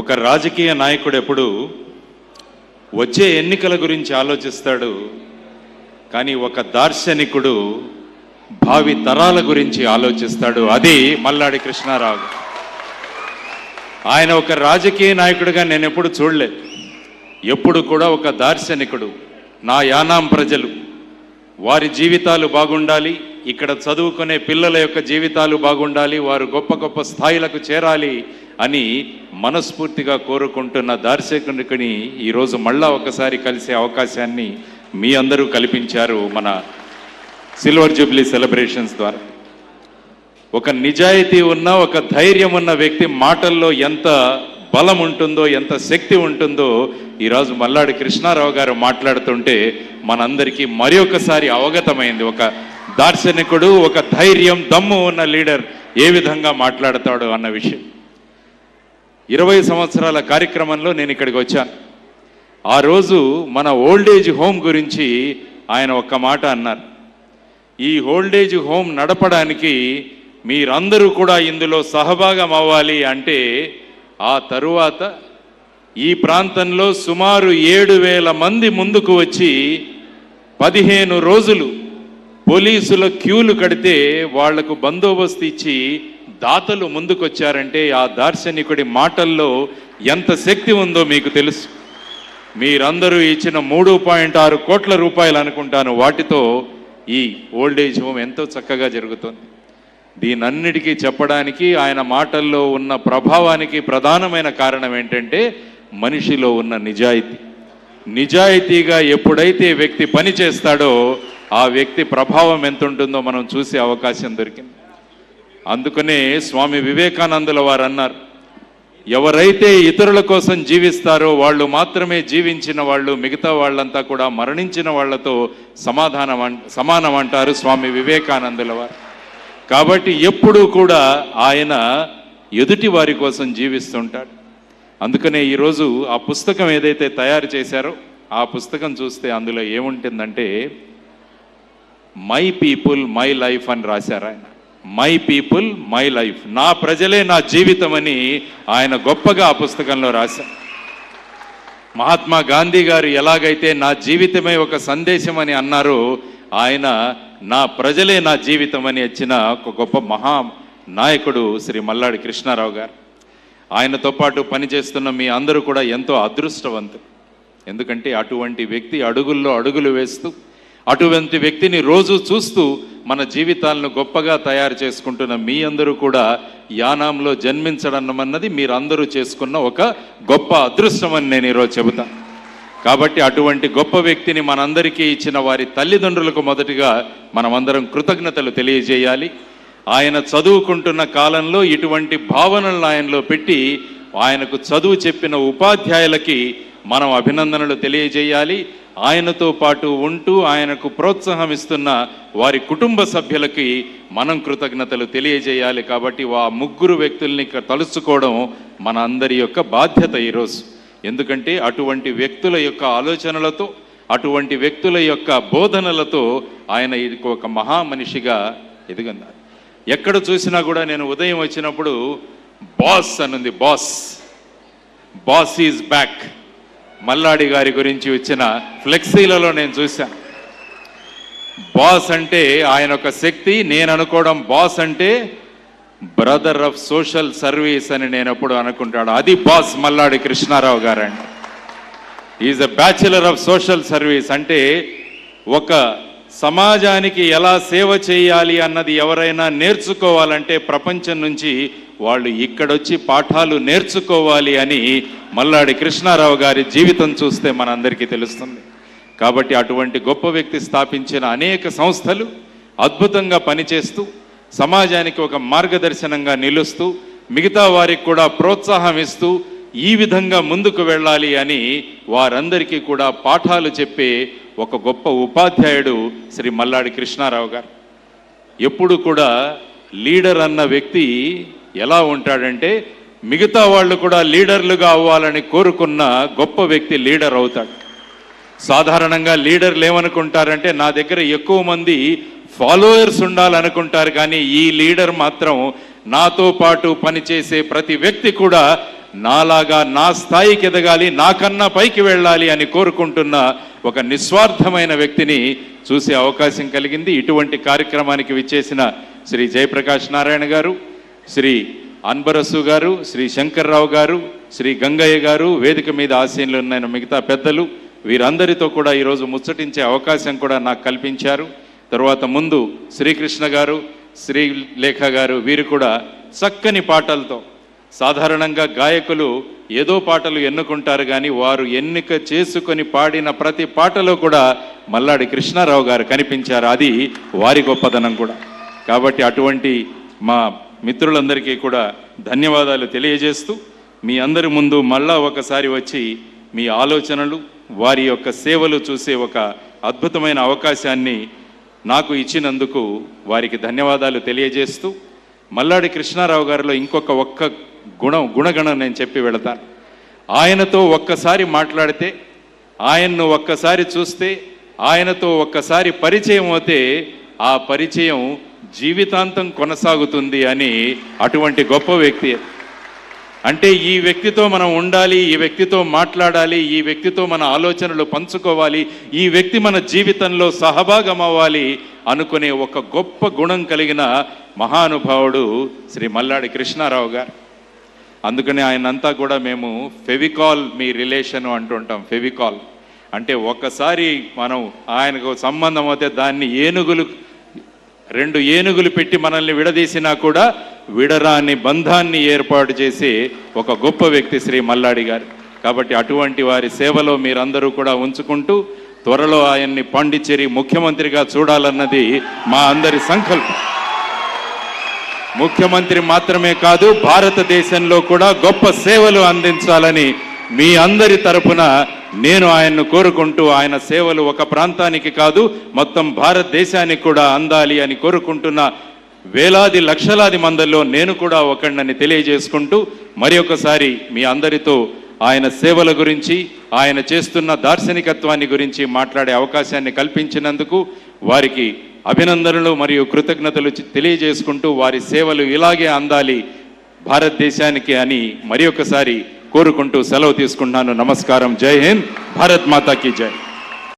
ఒక రాజకీయ నాయకుడు ఎప్పుడు వచ్చే ఎన్నికల గురించి ఆలోచిస్తాడు, కానీ ఒక దార్శనికుడు భావి తరాల గురించి ఆలోచిస్తాడు. అది మల్లాడి కృష్ణారావు. ఆయన ఒక రాజకీయ నాయకుడిగా నేను ఎప్పుడు చూడలేదు. ఎప్పుడు కూడా ఒక దార్శనికుడు. నా యానాం ప్రజలు వారి జీవితాలు బాగుండాలి, ఇక్కడ చదువుకునే పిల్లల యొక్క జీవితాలు బాగుండాలి, వారు గొప్ప గొప్ప స్థాయిలకు చేరాలి అని మనస్ఫూర్తిగా కోరుకుంటున్న దార్శనికుడిని ఈరోజు మళ్ళా ఒకసారి కలిసే అవకాశాన్ని మీ అందరూ కల్పించారు మన సిల్వర్ జూబ్లీ సెలబ్రేషన్స్ ద్వారా. ఒక నిజాయితీ ఉన్న, ఒక ధైర్యం ఉన్న వ్యక్తి మాటల్లో ఎంత బలం ఉంటుందో, ఎంత శక్తి ఉంటుందో ఈరోజు మల్లాడి కృష్ణారావు గారు మాట్లాడుతుంటే మనందరికీ మరి ఒకసారి అవగతమైంది. ఒక దార్శనికుడు, ఒక ధైర్యం, దమ్ము ఉన్న లీడర్ ఏ విధంగా మాట్లాడతాడు అన్న విషయం. 20 సంవత్సరాల కార్యక్రమంలో నేను ఇక్కడికి వచ్చాను. ఆ రోజు మన ఓల్డేజ్ హోమ్ గురించి ఆయన ఒక్క మాట అన్నారు. ఈ ఓల్డేజ్ హోమ్ నడపడానికి మీరందరూ కూడా ఇందులో సహభాగం అవ్వాలి అంటే, ఆ తరువాత ఈ ప్రాంతంలో సుమారు 7,000 మంది ముందుకు వచ్చి 15 రోజులు పోలీసుల క్యూలు కడితే వాళ్లకు బందోబస్తు ఇచ్చి దాతలు ముందుకొచ్చారంటే ఆ దార్శనికుడి మాటల్లో ఎంత శక్తి ఉందో మీకు తెలుసు. మీరందరూ ఇచ్చిన 3.6 కోట్ల రూపాయలు అనుకుంటాను, వాటితో ఈ ఓల్డేజ్ హోమ్ ఎంతో చక్కగా జరుగుతుంది. దీనన్నిటికీ చెప్పడానికి, ఆయన మాటల్లో ఉన్న ప్రభావానికి ప్రధానమైన కారణం ఏంటంటే మనిషిలో ఉన్న నిజాయితీ. నిజాయితీగా ఎప్పుడైతే వ్యక్తి పని చేస్తాడో ఆ వ్యక్తి ప్రభావం ఎంత ఉంటుందో మనం చూసే అవకాశం దొరికింది. అందుకనే స్వామి వివేకానందుల వారు అన్నారు, ఎవరైతే ఇతరుల కోసం జీవిస్తారో వాళ్ళు మాత్రమే జీవించిన వాళ్ళు, మిగతా వాళ్ళంతా కూడా మరణించిన వాళ్లతో సమానం అంటారు స్వామి వివేకానందుల వారు. కాబట్టి ఎప్పుడూ కూడా ఆయన ఎదుటి వారి కోసం జీవిస్తుంటాడు. అందుకనే ఈరోజు ఆ పుస్తకం ఏదైతే తయారు చేశారో ఆ పుస్తకం చూస్తే అందులో ఏముంటుందంటే మై పీపుల్ మై లైఫ్ అని రాశారు ఆయన. మై పీపుల్ మై లైఫ్, నా ప్రజలే నా జీవితం అని ఆయన గొప్పగా ఆ పుస్తకంలో రాశారు. మహాత్మా గాంధీ గారు ఎలాగైతే నా జీవితమే ఒక సందేశం అని అన్నారో, ఆయన నా ప్రజలే నా జీవితం అని వచ్చిన ఒక గొప్ప మహా నాయకుడు శ్రీ మల్లాడి కృష్ణారావు గారు. ఆయనతో పాటు పనిచేస్తున్న మీ అందరూ కూడా ఎంతో అదృష్టవంతులు. ఎందుకంటే అటువంటి వ్యక్తి అడుగుల్లో అడుగులు వేస్తూ, అటువంటి వ్యక్తిని రోజు చూస్తూ మన జీవితాలను గొప్పగా తయారు చేసుకుంటున్న మీ అందరూ కూడా యానాంలో జన్మించడం అన్నది మీరందరూ చేసుకున్న ఒక గొప్ప అదృష్టం అని నేను ఈరోజు చెబుతాను. కాబట్టి అటువంటి గొప్ప వ్యక్తిని మనందరికీ ఇచ్చిన వారి తల్లిదండ్రులకు మొదటిగా మనమందరం కృతజ్ఞతలు తెలియజేయాలి. ఆయన చదువుకుంటున్న కాలంలో ఇటువంటి భావనలను ఆయనలో పెట్టి ఆయనకు చదువు చెప్పిన ఉపాధ్యాయులకి మనం అభినందనలు తెలియజేయాలి. ఆయనతో పాటు ఉంటూ ఆయనకు ప్రోత్సాహం ఇస్తున్న వారి కుటుంబ సభ్యులకి మనం కృతజ్ఞతలు తెలియజేయాలి. కాబట్టి ఆ ముగ్గురు వ్యక్తుల్ని తలుచుకోవడం మన అందరి యొక్క బాధ్యత ఈరోజు. ఎందుకంటే అటువంటి వ్యక్తుల యొక్క ఆలోచనలతో, అటువంటి వ్యక్తుల యొక్క బోధనలతో ఆయన ఒక మహామనిషిగా ఎదిగన్నారు. ఎక్కడ చూసినా కూడా నేను ఉదయం వచ్చినప్పుడు బాస్ అనుంది, బాస్ ఈజ్ బ్యాక్. మల్లాడి గారి గురించి వచ్చిన ఫ్లెక్సీలలో నేను చూశాను. బాస్ అంటే ఆయన ఒక శక్తి. నేను అనుకోవడం బాస్ అంటే బ్రదర్ ఆఫ్ సోషల్ సర్వీస్ అని నేను ఎప్పుడు అనుకుంటాడు. అది బాస్ మల్లాడి కృష్ణారావు గారు అండి. Is a bachelor of social service. అంటే ఒక సమాజానికి ఎలా సేవ చేయాలి అన్నది ఎవరైనా నేర్చుకోవాలంటే ప్రపంచం నుంచి వాళ్ళు ఇక్కడొచ్చి పాఠాలు నేర్చుకోవాలి అని మల్లాడి కృష్ణారావు గారి జీవితం చూస్తే మనందరికీ తెలుస్తుంది. కాబట్టి అటువంటి గొప్ప వ్యక్తి స్థాపించిన అనేక సంస్థలు అద్భుతంగా పనిచేస్తూ సమాజానికి ఒక మార్గదర్శనంగా నిలుస్తూ మిగతా వారికి కూడా ప్రోత్సాహం ఇస్తూ ఈ విధంగా ముందుకు వెళ్ళాలి అని వారందరికీ కూడా పాఠాలు చెప్పే ఒక గొప్ప ఉపాధ్యాయుడు శ్రీ మల్లాడి కృష్ణారావు గారు. ఎప్పుడు కూడా లీడర్ అన్న వ్యక్తి ఎలా ఉంటాడంటే మిగతా వాళ్ళు కూడా లీడర్లుగా అవ్వాలని కోరుకున్న గొప్ప వ్యక్తి లీడర్ అవుతాడు. సాధారణంగా లీడర్లు ఏమనుకుంటారంటే నా దగ్గర ఎక్కువ మంది ఫాలోయర్స్ ఉండాలనుకుంటారు, కానీ ఈ లీడర్ మాత్రం నాతో పాటు పనిచేసే ప్రతి వ్యక్తి కూడా నాలాగా నా స్థాయికి ఎదగాలి, నాకన్నా పైకి వెళ్ళాలి అని కోరుకుంటున్న ఒక నిస్వార్థమైన వ్యక్తిని చూసే అవకాశం కలిగింది. ఇటువంటి కార్యక్రమానికి విచ్చేసిన శ్రీ జయప్రకాష్ నారాయణ గారు, శ్రీ అన్బరసు గారు, శ్రీ శంకర్రావు గారు, శ్రీ గంగయ్య గారు, వేదిక మీద ఆసీనులు ఉన్న మిగతా పెద్దలు, వీరందరితో కూడా ఈరోజు ముచ్చటించే అవకాశం కూడా నాకు కల్పించారు. తర్వాత ముందు శ్రీకృష్ణ గారు, శ్రీలేఖ గారు, వీరు కూడా చక్కని పాటలతో, సాధారణంగా గాయకులు ఏదో పాటలు ఎన్నుకుంటారు కానీ వారు ఎన్నిక చేసుకొని పాడిన ప్రతి పాటలో కూడా మల్లాడి కృష్ణారావు గారు కనిపించారు. అది వారి గొప్పదనం కూడా. కాబట్టి అటువంటి మా మిత్రులందరికీ కూడా ధన్యవాదాలు తెలియజేస్తూ మీ అందరి ముందు మళ్ళా ఒకసారి వచ్చి మీ ఆలోచనలు, వారి యొక్క సేవలు చూసే ఒక అద్భుతమైన అవకాశాన్ని నాకు ఇచ్చినందుకు వారికి ధన్యవాదాలు తెలియజేస్తూ, మల్లాడి కృష్ణారావు గారిలో ఒక్క గుణగణం నేను చెప్పి వెళతాను. ఆయనతో ఒక్కసారి మాట్లాడితే, ఆయన్ను ఒక్కసారి చూస్తే, ఆయనతో ఒక్కసారి పరిచయం అవుతే ఆ పరిచయం జీవితాంతం కొనసాగుతుంది అని అటువంటి గొప్ప వ్యక్తి. అంటే ఈ వ్యక్తితో మనం ఉండాలి, ఈ వ్యక్తితో మాట్లాడాలి, ఈ వ్యక్తితో మన ఆలోచనలు పంచుకోవాలి, ఈ వ్యక్తి మన జీవితంలో సహభాగం అవ్వాలి అనుకునే ఒక గొప్ప గుణం కలిగిన మహానుభావుడు శ్రీ మల్లాడి కృష్ణారావు గారు. అందుకని ఆయనంతా కూడా మేము ఫెవికాల్ మీ రిలేషన్ అంటుంటాం. ఫెవికాల్ అంటే ఒక్కసారి మనం ఆయనకు సంబంధం అయితే దాన్ని రెండు ఏనుగులు పెట్టి మనల్ని విడదీసినా కూడా విడరాని బంధాన్ని ఏర్పాటు చేసి ఒక గొప్ప వ్యక్తి శ్రీ మల్లాడి గారు. కాబట్టి అటువంటి వారి సేవలో మీరందరూ కూడా ఉంచుకుంటూ త్వరలో ఆయన్ని పాండిచ్చేరి ముఖ్యమంత్రిగా చూడాలన్నది మా అందరి సంకల్పం. ముఖ్యమంత్రి మాత్రమే కాదు, భారతదేశంలో కూడా గొప్ప సేవలు అందించాలని మీ అందరి తరపున నేను ఆయన్ను కోరుకుంటూ, ఆయన సేవలు ఒక ప్రాంతానికి కాదు మొత్తం భారతదేశానికి కూడా అందాలి అని కోరుకుంటున్న వేలాది లక్షలాది మందిలో నేను కూడా ఒకడిని తెలియజేసుకుంటూ, మరి ఒకసారి మీ అందరితో ఆయన సేవల గురించి, ఆయన చేస్తున్న దార్శనికత్వాన్ని గురించి మాట్లాడే అవకాశాన్ని కల్పించినందుకు వారికి అభినందనలు మరియు కృతజ్ఞతలు తెలియజేసుకుంటూ, వారి సేవలు ఇలాగే అందాలి భారతదేశానికి అని మరి ఒకసారి కోరుకుంటూ సెలవు తీసుకుంటున్నాను. నమస్కారం. జై హింద్. భారత్ మాతాకి జై.